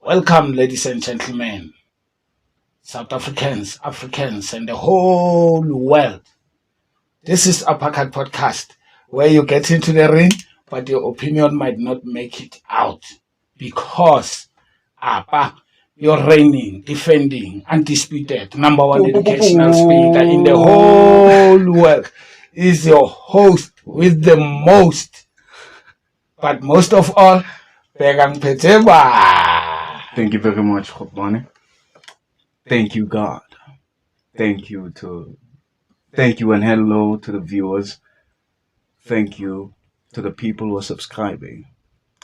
Welcome, ladies and gentlemen, South Africans, Africans, and the whole world. This is Uppercut Podcast, where you get into the ring, but your opinion might not make it out because you're reigning, defending, undisputed, number one educational speaker in the whole world is your host with the most. But most of all, Pegang Peteba. Thank you very much, Khopane. Thank you, God. Thank you and hello to the viewers. Thank you to the people who are subscribing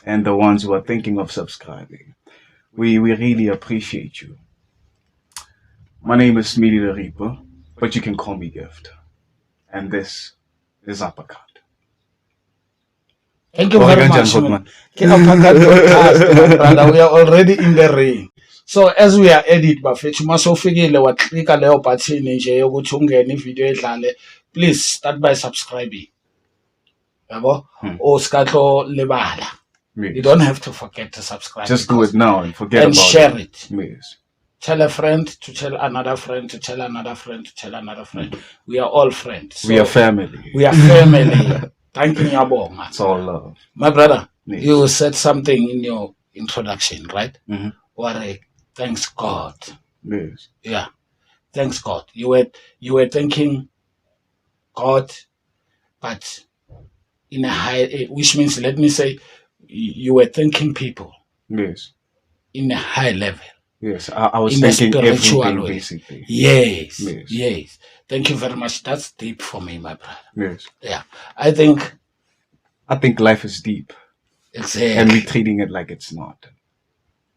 and the ones who are thinking of subscribing. We really appreciate you. My name is Smitty the Reaper, but you can call me Gift. And this is Uppercut. Thank you very much, man. Brother, we are already in the ring. So as we are edit, bafethu masofikile waklika leyo button nje yokuthi ungene ivideo edlale, please start by subscribing. Yabo? O skatlo lebala. You don't have to forget to subscribe. Just do it now and forget about it. And share it. Yes. Tell a friend to tell another friend to tell another friend to tell another friend. We are all friends. So we are family. We are family. Thank you, Yabonga. It's all love. My brother, yes. You said something in your introduction, right? Mm-hmm. What thanks God. Yes. Yeah. Thanks God. You were thanking God, but in a high, which means, let me say, you were thanking people. Yes. In a high level. Yes, I was thinking everything way. Basically. Yes, yes, yes. Thank you very much. That's deep for me, my brother. Yes. Yeah. I think life is deep. Exactly. And we're treating it like it's not.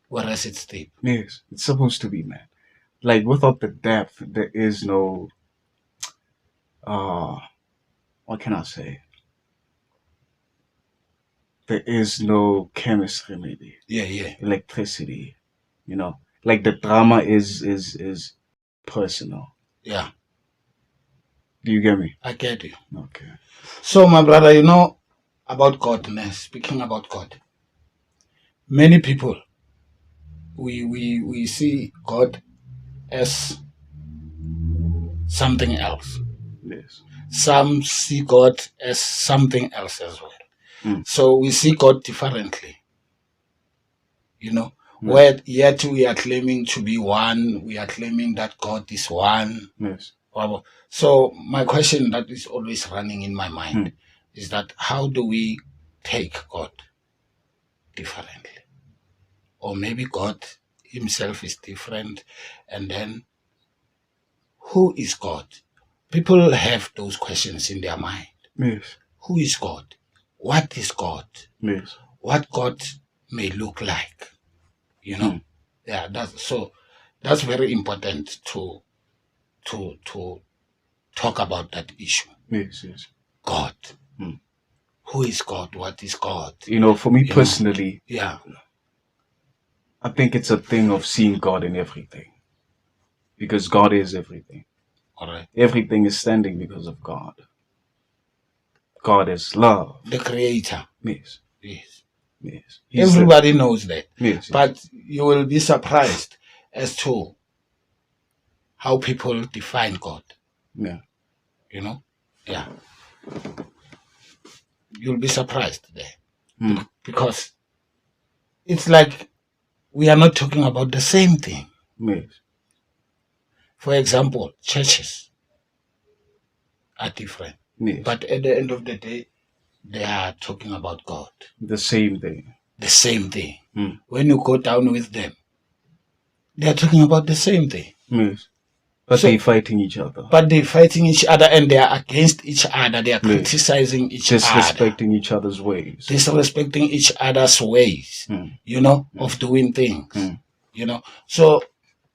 Whereas it's deep. Yes, it's supposed to be, man. Like, without the depth, there is no, what can I say? There is no chemistry, maybe. Yeah. Electricity, you know? Like, the drama is personal. Yeah. Do you get me? I get you. Okay. So, my brother, you know about God, speaking about God. Many people, we see God as something else. Yes. Some see God as something else as well. So we see God differently. You know, where yet we are claiming to be one, we are claiming that God is one. Yes. So my question that is always running in my mind is that how do we take God differently? Or maybe God himself is different, and then who is God? People have those questions in their mind. Yes. Who is God? What is God? Yes. What God may look like, you know? Yeah, that's very important to talk about that issue. Yes. God. Who is God? What is God? You know, for me personally, yeah, I think it's a thing of seeing God in everything. Because God is everything. All right. Everything is standing because of God. God is love. The creator. Yes. Everybody knows that. Yes. But you will be surprised as to how people define God. Yeah. You know? Yeah. You'll be surprised there. Because it's like we are not talking about the same thing. Yes. For example, churches are different. Yes. But at the end of the day, they are talking about God. The same thing. The same thing. When you go down with them, they are talking about the same thing. Yes. But they're fighting each other. But they're fighting each other and they are against each other. They are criticizing each other. Disrespecting each other's ways. Disrespecting each other's ways, you know, of doing things. You know. So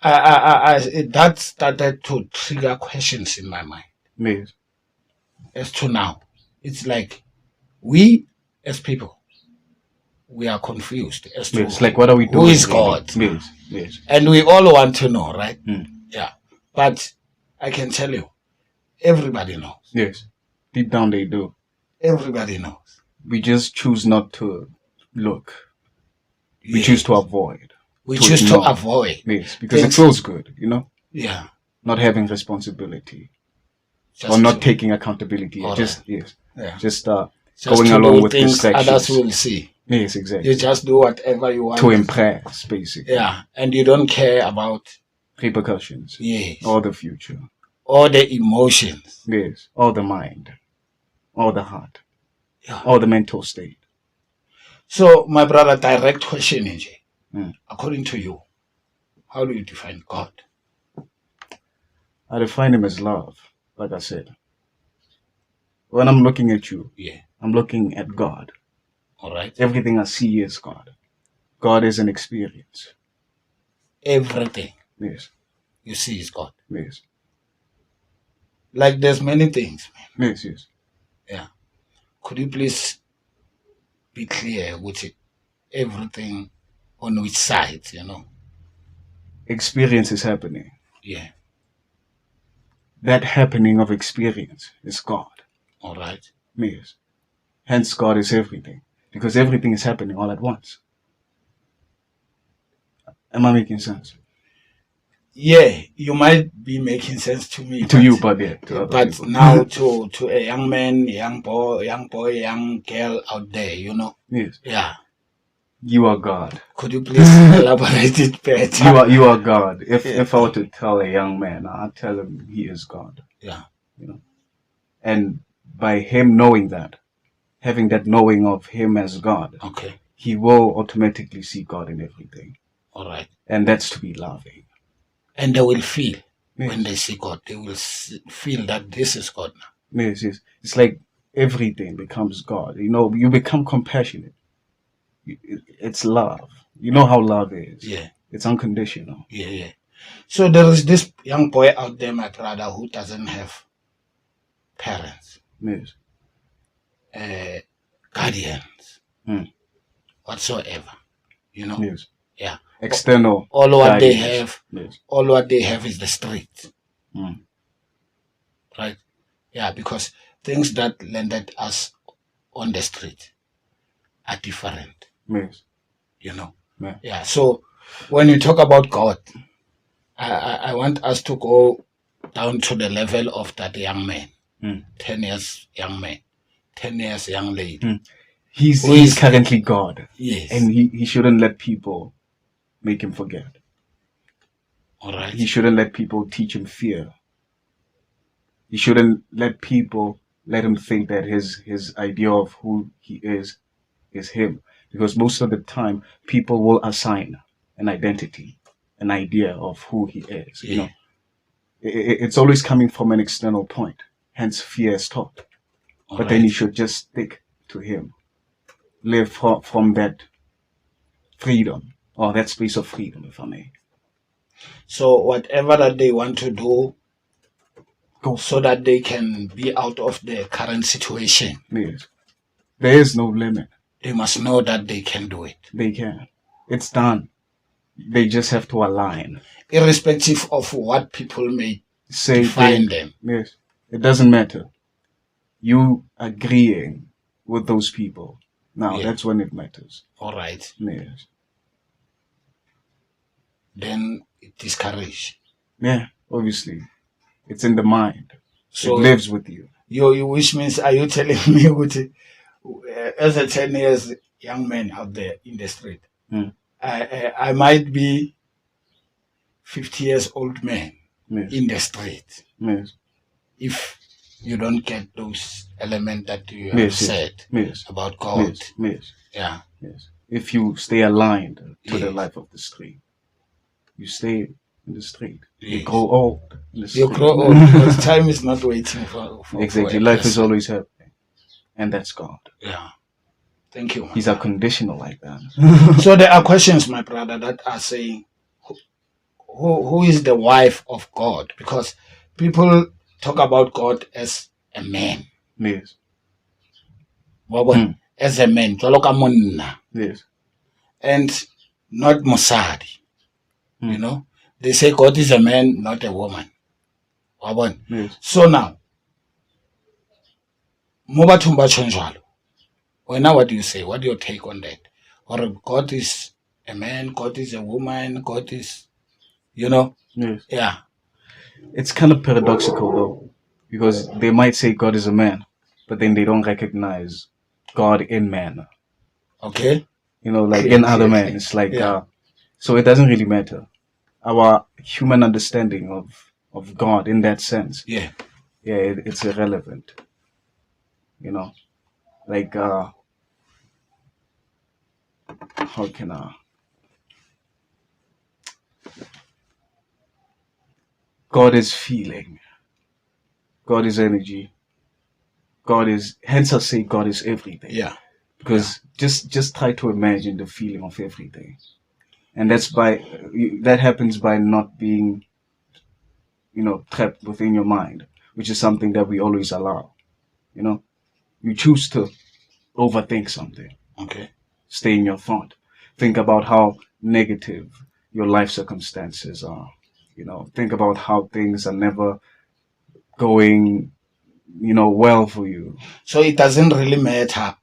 that started to trigger questions in my mind. Yes. As to now, it's like we as people, we are confused as to like, what are we doing? Who is God? Yes. And we all want to know, right? Yeah. But I can tell you, everybody knows. Yes. Deep down they do. Everybody knows. We just choose not to look. We choose to avoid. We to choose to ignore. avoid. Yes, because Things- it feels good, you know, Yeah. not having responsibility Just or not to- taking accountability. All Just yes, Yeah. just Just going to along do with things others distractions. will see. Yes, You exactly. just do whatever you want. To impress, basically. Yeah. And you don't care about Repercussions yes. or the future. All the emotions. Yes, or the mind, or the heart, Yeah. or the mental state. So, my brother, direct question, NJ. Mm. According to you, how do you define God? I define him as love, like I said. When I'm looking at you, Yeah. I'm looking at God. All right. Everything I see is God. God is an experience. Everything Yes, you see is God. yes, Like there's many things. yes, yes. Yeah. Could you please be clear with it? Everything on which side, Experience is happening. Yeah. That happening of experience is God. All right. Yes. Hence, God is everything. Because everything is happening all at once. Am I making sense? Yeah, you might be making sense to me. To you, but yeah, to other But people. now to a young man, young boy, young girl out there, Yes. Yeah. You are God. Could you please elaborate it better? You are God. If Yeah. if I were to tell a young man, I'd tell him he is God. Yeah. And by him knowing that, having that knowing of him as God, Okay. he will automatically see God in everything. All right. And that's to be loving. And they will feel Yes. when they see God, they will feel that this is God now. Yes, yes. It's like everything becomes God. You become compassionate. It's love. You know how love is. Yeah. It's unconditional. Yeah. So there is this young boy out there, my brother, who doesn't have parents, Yes. guardians, Hmm. whatsoever. Yes. Yeah. External. All what they guidance. have, Yes. all what they have is the street, Hmm. right? Yeah, because things that landed us on the street are different, Yes. Yeah. Yeah. So when you talk about God, I want us to go down to the level of that young man, Hmm. 10 years young man, 10 years young lady. Hmm. He's Who is- currently God. Yes. And he shouldn't let people make him forget. All right. He shouldn't let people teach him fear. He shouldn't let people let him think that his idea of who he is him. Because most of the time, people will assign an identity, an idea of who he is. Yeah. It's always coming from an external point. Hence, fear is taught. All But then you right. should just stick to him. Live from that freedom, or that space of freedom, if I may. So whatever that they want to do, Go. so that they can be out of the current situation, Yes. There is no limit. they must know that they can do it, They can. It's done. They just have to align. irrespective of what people may Say define they- them. Yes. It doesn't matter. You agreeing with those people. Now Yeah. that's when it matters. All right. Yes. Then it discourage. Yeah, obviously. It's in the mind. So it lives with you. which means, are you telling me as a 10 years young man out there in the street, Hmm. I might be 50 years old man Yes. in the street Yes. if you don't get those elements that you have Yes, yes. said Yes. about God. Yes. Yes. Yeah. Yes. If you stay aligned to the Yes. life of the street, you stay in the street. You Yes. grow old in the street. You grow old because time is not waiting for Exactly. for a Life is person. always happening. And that's God. Yeah. Thank you. my He's brother. unconditional like that. So there are questions, my brother, that are saying, who is the wife of God? Because people talk about God as a man. Yes. Wabona? As a man, jwalo ka monna, Yes. and not mosadi. Hmm. They say God is a man, not a woman. Wabona? Yes. So now, mo bathong ba tjhong jwalo, wena, what do you say? What do you take on that? Or God is a man, God is a woman, God is, you know, Yes. yeah. It's kind of paradoxical though, because they might say God is a man, but then they don't recognize God in man. Okay. Like Clear, in other clear, men. clear. It's like Yeah. so it doesn't really matter. Our human understanding of God in that sense, Yeah. it's irrelevant. Like how can God is feeling, God is energy, God is, hence I say God is everything. Yeah. Because just try to imagine the feeling of everything, and that happens by not being trapped within your mind, which is something that we always allow. You choose to overthink something. Okay. Stay in your thought. Think about how negative your life circumstances are. Think about how things are never going well for you. So it doesn't really matter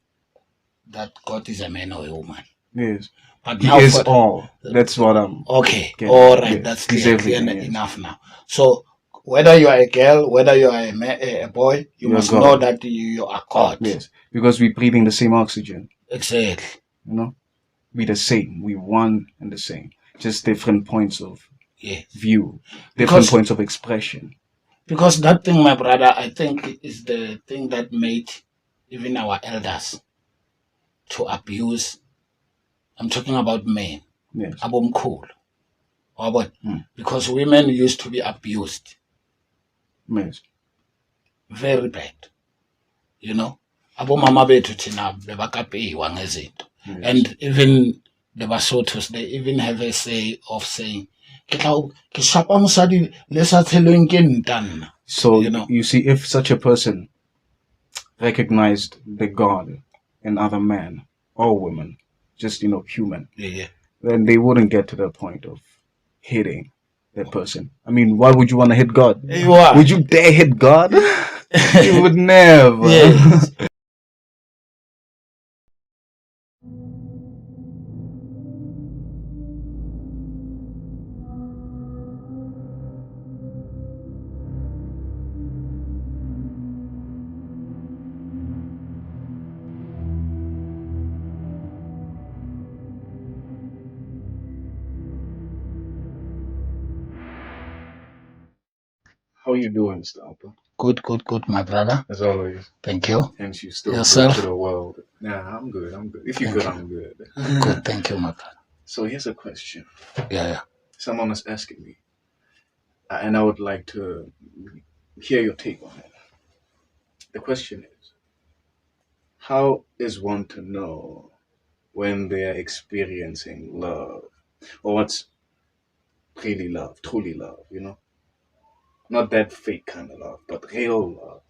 that God is a man or a woman. Yes. But He now is all. That's what I'm okay. getting. All right. Yes. That's He's clear everything. Yes. enough now. So whether you are a girl, whether you are a boy, you You're must God. know that you are God. Yes. Because we're breathing the same oxygen. Exactly. We're the same. We one and the same. Just different points of Yeah. view, different points of expression. Because that thing, my brother, I think is the thing that made even our elders to abuse. I'm talking about men. Yes. Abomkhulu. Mm. Because women used to be abused. Yes. Very bad. Abomama bethu thina bebakapeyiwa ngezinto. Yes. And even the Basotos, they even have a say of saying, so you see, if such a person recognized the God in other men or women, just human, then they wouldn't get to the point of hitting that person. I mean, why would you want to hit God? Would you dare hit God? You would never. Yes. How you doing, Stamper? Good, my brother. As always. Thank you. Hence you still Yourself? good to the world. Nah, I'm good. If you're good, I'm good. Good, thank you, my brother. So here's a question. Yeah. Someone is asking me, and I would like to hear your take on it. The question is, how is one to know when they are experiencing love, or what's really love, truly love, Not that fake kind of love, but real love.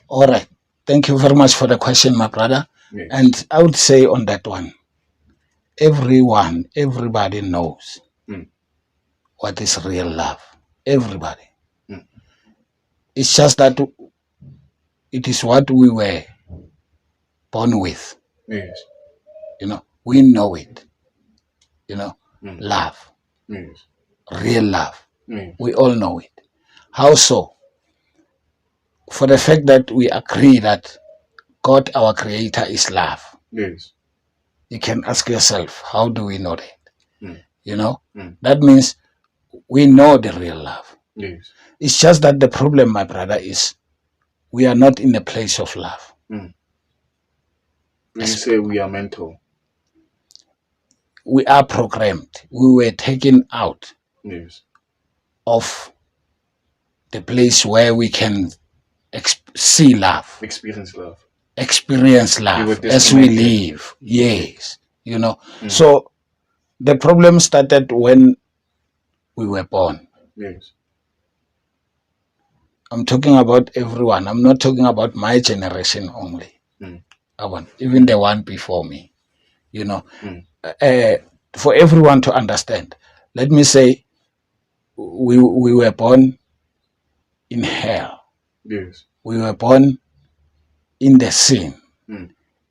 All right. Thank you very much for the question, my brother. Yes. And I would say on that one, everybody knows what is real love. Everybody. It's just that it is what we were born with. Yes. We know it. Love. Yes. Real love. Yes. We all know it. How so? For the fact that we agree that God, our creator, is love. Yes. You can ask yourself, how do we know that? Mm. That means we know the real love. Yes. It's just that the problem, my brother, is we are not in a place of love. When you say we are mental, we are programmed. We were taken out yes, of the place where we can see love, experience love. As we live. Yes, So the problem started when we were born. Yes. I'm talking about everyone. I'm not talking about my generation only. Even the one before me. For everyone to understand, let me say we were born in hell. Yes. We were born in the sin,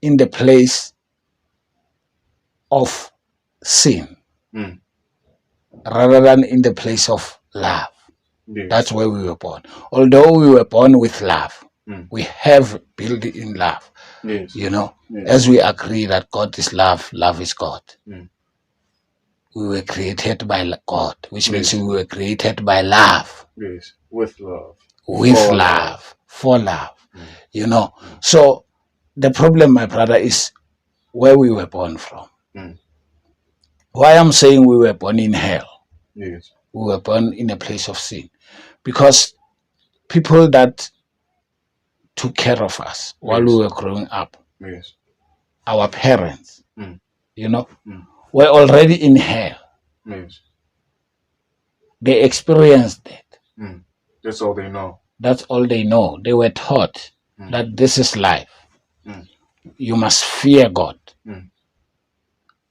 in the place of sin Mm. rather than in the place of love. Yes. That's where we were born. Although we were born with love, Mm. we have built in love. Yes. You know, Yes. as we agree that God is love, love is God. Mm. We were created by God, which means Yes. we were created by love, Yes. With love. with For love, for love. Mm. You know, so the problem, my brother, is where we were born from. Mm. Why I'm saying we were born in hell, Yes. we were born in a place of sin, because people that took care of us while Yes. we were growing up, Yes. our parents, Mm. you know, Mm. were already in hell. Yes. They experienced it. Mm. That's all they know. That's all they know. They were taught Mm. that this is life. Mm. You must fear God. Mm.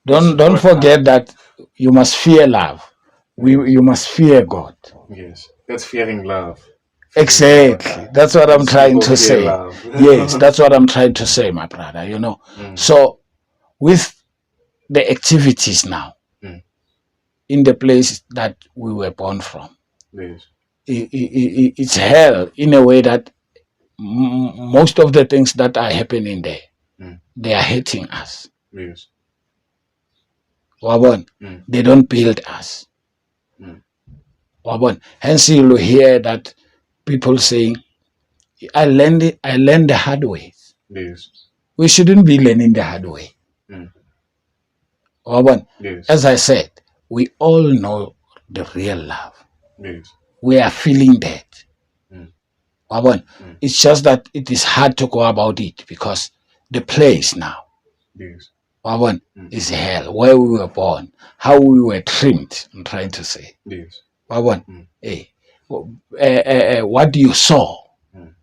Don't What forget that you must fear love. You must fear God. Yes. That's fearing love. Exactly. That's what I'm As trying people to fear say. love. Yes, that's what I'm trying to say, my brother, you know. Mm. So with the activities now Mm. in the place that we were born from, Yes. it's hell in a way that most of the things that are happening there, Mm. they are hating us. Yes. Wabon, Mm. they don't build us. Mm. Wabon. Hence you'll hear that people saying, I learned the hard way. Yes. We shouldn't be learning the hard way. Mm. Wabon. Yes. As I said, we all know the real love. Yes. We are feeling that. Mm. Wabon. Mm. It's just that it is hard to go about it because the place now, Yes. Wabon, Mm. is hell, where we were born, how we were trimmed, I'm trying to say. Yes. Wabon, Mm. what you saw Mm.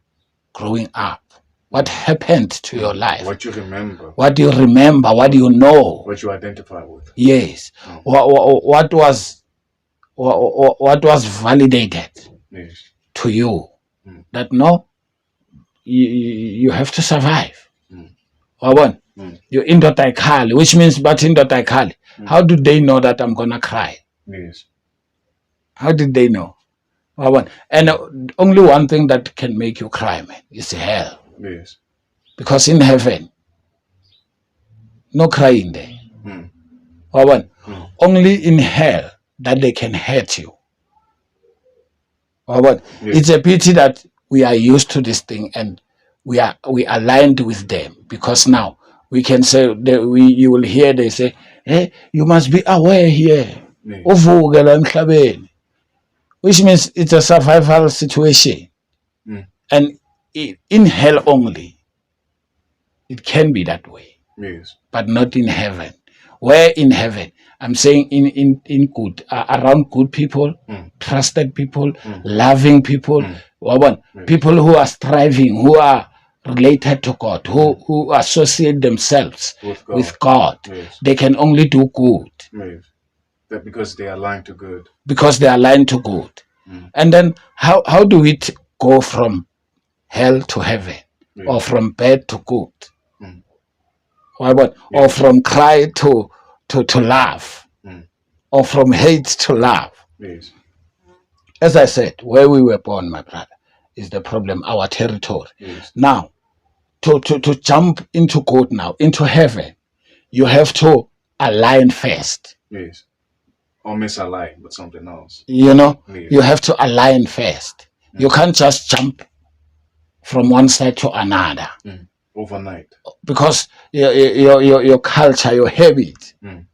growing up, what happened to your life, What you remember. what you remember, what you know. What you identify with. Yes. Mm. What was validated Yes. to you Mm. that no, you have to survive. Mm. Wabon, Mm. you're indotaikali, which means but indotaikali. How do they know that I'm gonna cry? Yes. How did they know? Wabon. And only one thing that can make you cry, man, is hell. Yes. Because in heaven, no crying there. Mm. Wabon. Mm. Only in hell that they can hurt you. Wabon. Yes. It's a pity that we are used to this thing and we aligned with them, because now we can say that you will hear they say, hey, you must be aware here. Yes. Uvukela emhlabeni. Which means it's a survival situation. Mm. And in hell only, it can be that way, Yes. but not in heaven. Where in heaven, I'm saying in good, around good people, Mm. trusted people, loving people, Yes. people who are striving, who are related to God, who associate themselves with God. Yes. They can only do good Yes. That because they are aligned to good. because they are aligned to good. Mm. And then how do we go from hell to heaven, Yes. or from bad to good? Mm. Or Yes. from cry to laugh, Mm. or from hate to love. Yes. As I said, where we were born, my brother, is the problem, our territory. Yes. Now, to jump into God now, into heaven, you have to align first. Yes. Or misalign with something else. You know, Yes. you have to align first. You can't just jump from one side to another, Overnight. because your culture, your habit, Mm.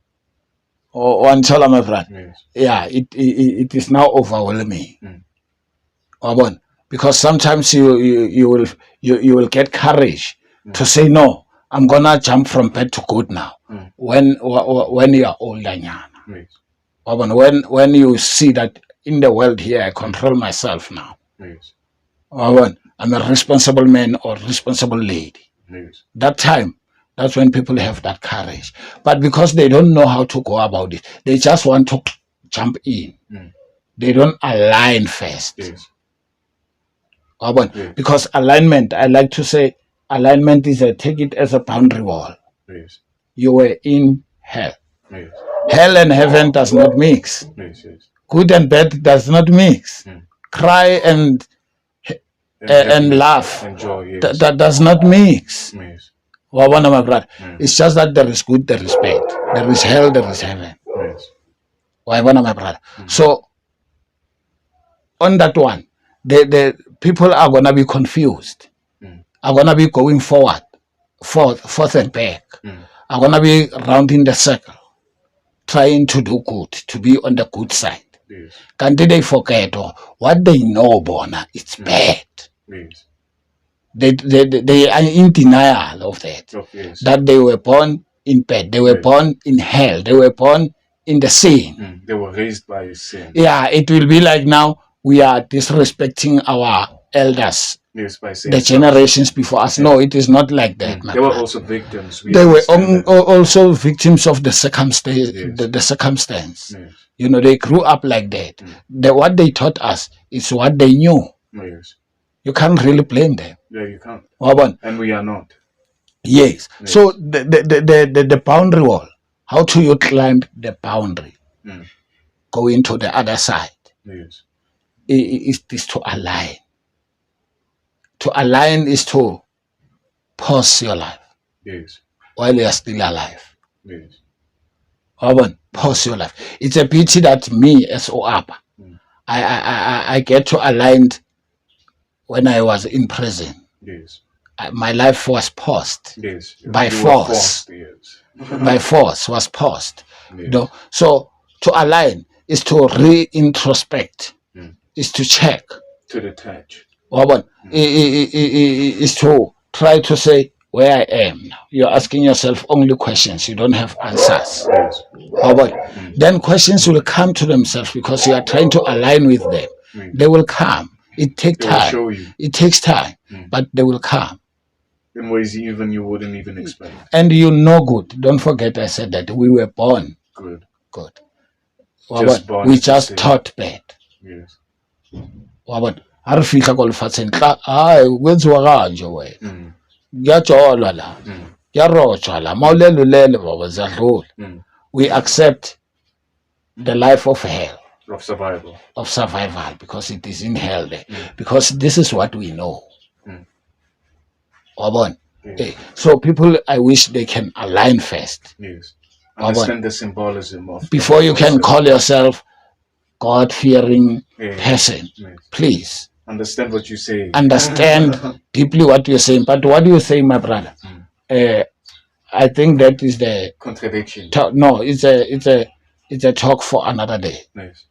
or until my brother, Yes. yeah, it is now overwhelming. Mm. Because sometimes you will get courage to say no. I'm gonna jump from bad to good now. Mm. When you are older, nyana. Yes. When you see that in the world here, I control myself now. Yes. I'm a responsible man or responsible lady. Yes. That time, that's when people have that courage. But because they don't know how to go about it, they just want to jump in. Mm. They don't align first. Yes. Yes. Because alignment, I like to say, alignment is take it as a boundary wall. Yes. You were in hell. Yes. Hell and heaven does not mix. Yes. Yes. Good and bad does not mix. Cry and laugh And joy. Yes. that does not mix. Yes. Well, one of my brother. It's just that there is good, there is bad. There is hell, there is heaven. Yes. Why, one of my brother. So on that one, the people are gonna be confused. Are gonna be going forward, forth and back. Are gonna be rounding the circle, trying to do good, to be on the good side. Yes. Can't they forget what they know, Bona? It's bad. Yes. They are in denial of that. Yes. That they were born in bed, they were born in hell, they were born in the sin. They were raised by sin. Yeah, it will be like now we are disrespecting our elders. Yes, by saying the generations before us. No, it is not like that. They were also victims. They were also victims of the circumstance. The circumstance. Yes. You know, they grew up like that. What they taught us is what they knew. Yes. You can't really blame them. Yeah, you can't. Wabon. And we are not. Yes. So the boundary wall. How do you climb the boundary? Going to the other side. Yes. Is this to align? To align is to pause your life. Yes. While you are still alive. Yes. Pause your life. It's a pity that me as Oapa, I get to align when I was in prison. Yes. My life was paused. Yes. By force. Yes. By force was paused. Yes. You know? So to align is to re-introspect, is to check. To detach. Is to try to say where I am now. You're asking yourself only questions. You don't have answers. Yes. Then questions will come to themselves because you are trying to align with them. They will come. It takes time. Show you. It takes time, but they will come. In ways even you wouldn't even expect. And you know good. Don't forget I said that we were born good. Good. Born we just taught bad. Yes. Ha re fihla ko lefatsheng tla kwenziwa kanje wena kuyatsholwa la kuyarotshwa la mawulelulele baba ziyadlula. We accept the life of hell, of survival because it is in hell there. Because this is what we know. So people, I wish they can align first. Yes. Understand the symbolism of before you can call yourself God-fearing person. Yes. Please understand what you say. Understand deeply what you're saying. But what do you say, my brother? I think that is the contradiction. No, it's a talk for another day. Yes.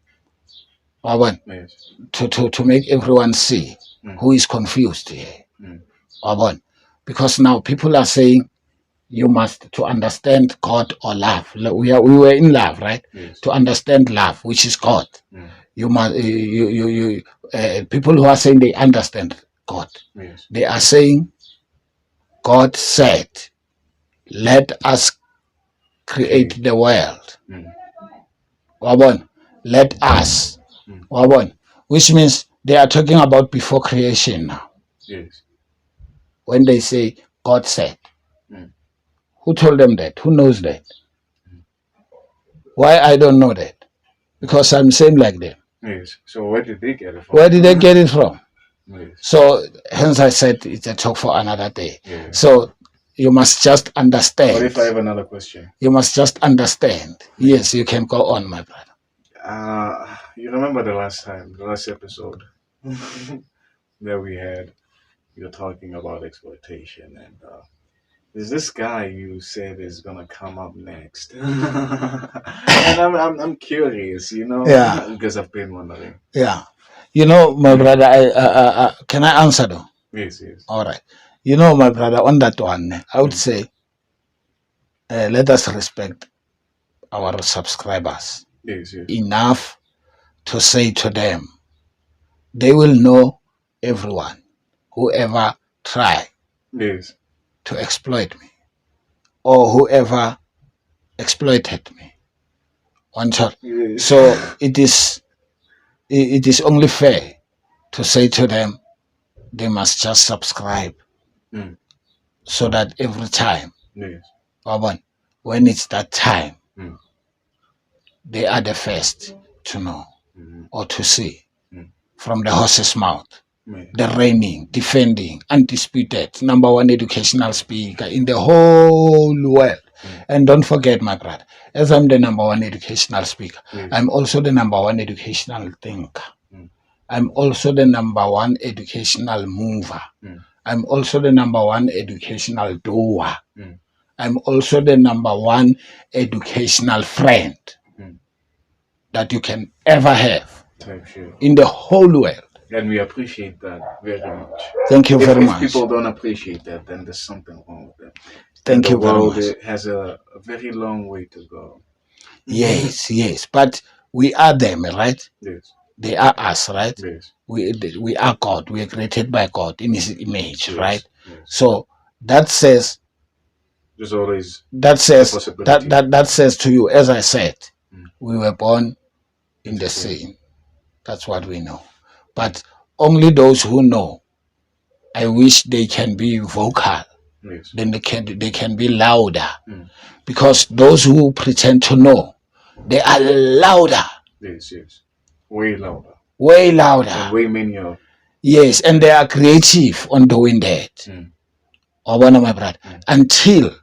Yes. To make everyone see who is confused here. Because now people are saying you must to understand God or love. We were in love, right? Yes. To understand love, which is God. You must people who are saying they understand God. Yes. They are saying God said, "Let us create the world." Let us. Which means they are talking about before creation now. Yes. When they say God said. Who told them that? Who knows that? Why I don't know that? Because I'm same like them. Yes. So where did they get it from? Where did they get it from? Yes. So hence I said it's a talk for another day. Yes. So you must just understand. What if I have another question? You must just understand. Yes, you can go on, my brother. You remember the last episode that we had? You're talking about exploitation, and there's this guy you said is gonna come up next, and I'm curious, you know, because I've been wondering. Yeah, you know, my brother. I can I answer though? Yes, yes. All right. You know, my brother, on that one, I would say, let us respect our subscribers. Yes, yes. Enough to say to them, they will know everyone, whoever try to exploit me, or whoever exploited me. Yes. So it is only fair to say to them, they must just subscribe, so that every time, when it's that time, Mm. they are the first to know Mm. or to see Mm. from the horse's mouth. Yes. The reigning, defending, undisputed #1 educational speaker in the whole world. And don't forget, my brother, as I'm the #1 educational speaker, Yes. I'm also the #1 educational thinker. Mm. I'm also the #1 educational mover. Mm. I'm also the #1 educational doer. Mm. I'm also the #1 educational friend Mm. that you can ever have Type shit. in the whole world. And we appreciate that very much. Thank you very If much. people don't appreciate that, then there's something wrong with them. Thank And you the very world much. has a very long way to go. Yes, yes. But we are them, right? Yes. They are us, right? Yes. We are God. We are created by God in His image, Yes. right? Yes. So that says There's always that says possibility. that says to you, as I said, Mm. we were born in the Interesting. same. That's what we know. But only those who know, I wish they can be vocal. Yes. Then they can be louder. Mm. Because those who pretend to know, they are louder, Yes. Yes. Way louder. way And louder. way many. Yes, and they are creative on doing that. Mm. Obana, my brother, Mm. until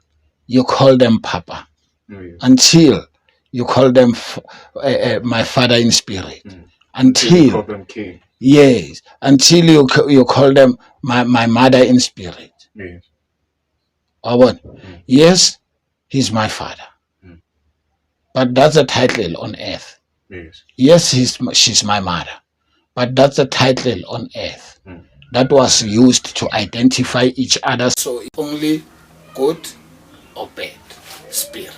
you call them Papa, Yes. until you call them my Father in spirit, Mm. until You call them king. yes, until you call them my Mother in spirit. Yes. Obana, Mm. yes, he's my Father, Mm. but that's a title on earth. Yes. Yes, she's my mother, but that's a title on earth Mm. that was used to identify each other. So it's only good or bad spirit.